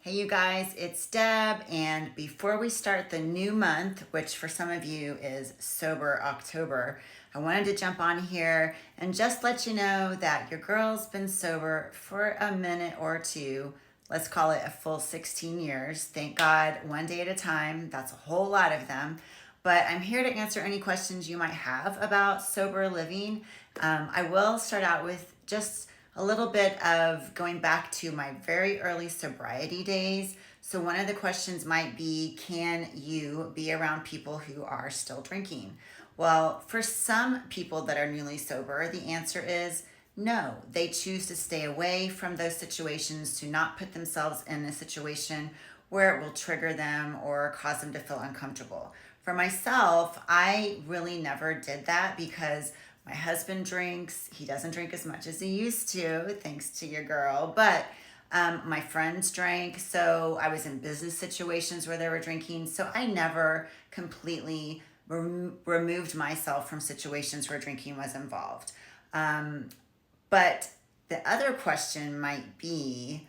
Hey, you guys, it's Deb. And before we start the new month, which for some of you is Sober October, I wanted to jump on here and just let you know that your girl's been sober for a minute or two. Let's call it a full 16 years. Thank God, one day at a time. That's a whole lot of them. But I'm here to answer any questions you might have about sober living. I will start out with just a little bit of going back to my very early sobriety days. So, one of the questions might be, can you be around people who are still drinking? Well, for some people that are newly sober, the answer is no. They choose to stay away from those situations, to not put themselves in a situation where it will trigger them or cause them to feel uncomfortable. For myself, I really never did that because my husband drinks. He doesn't drink as much as he used to, thanks to your girl. But my friends drank. So I was in business situations where they were drinking. So I never completely removed myself from situations where drinking was involved. But the other question might be,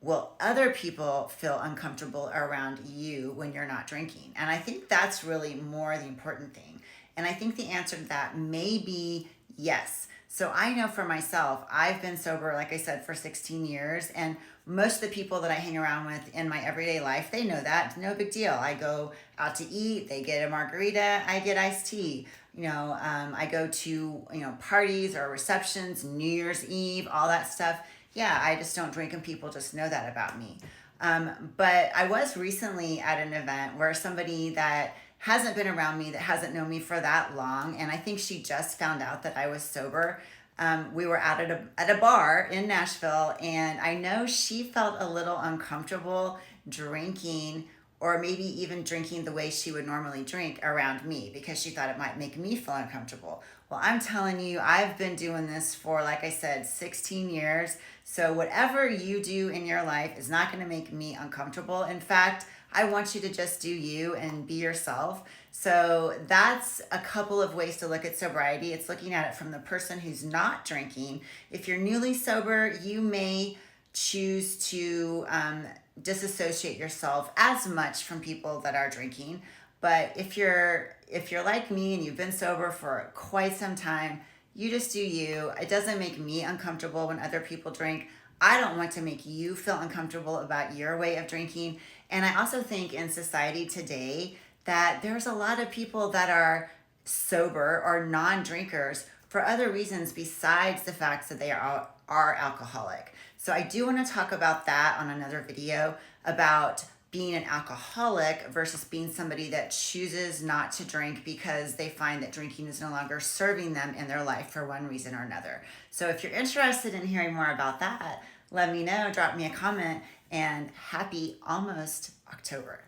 will other people feel uncomfortable around you when you're not drinking? And I think that's really more the important thing. And I think the answer to that may be yes. So I know for myself, I've been sober, like I said, for 16 years. And most of the people that I hang around with in my everyday life, they know that. No big deal. I go out to eat, they get a margarita, I get iced tea. I go to, parties or receptions, New Year's Eve, all that stuff. Yeah, I just don't drink and people just know that about me. But I was recently at an event where somebody that hasn't been around me, that hasn't known me for that long, and I think she just found out that I was sober. We were out at a bar in Nashville, and I know she felt a little uncomfortable drinking, or maybe even drinking the way she would normally drink around me because she thought it might make me feel uncomfortable. Well, I'm telling you, I've been doing this for, like I said, 16 years. So whatever you do in your life is not going to make me uncomfortable. In fact, I want you to just do you and be yourself. So that's a couple of ways to look at sobriety. It's looking at it from the person who's not drinking. If you're newly sober, you may choose to disassociate yourself as much from people that are drinking. But if you're like me and you've been sober for quite some time, you just do you. It doesn't make me uncomfortable when other people drink. I don't want to make you feel uncomfortable about your way of drinking. And I also think in society today that there's a lot of people that are sober or non-drinkers for other reasons besides the fact that they are alcoholic. So I do want to talk about that on another video, about being an alcoholic versus being somebody that chooses not to drink because they find that drinking is no longer serving them in their life for one reason or another. So if you're interested in hearing more about that, let me know, drop me a comment, and happy almost October.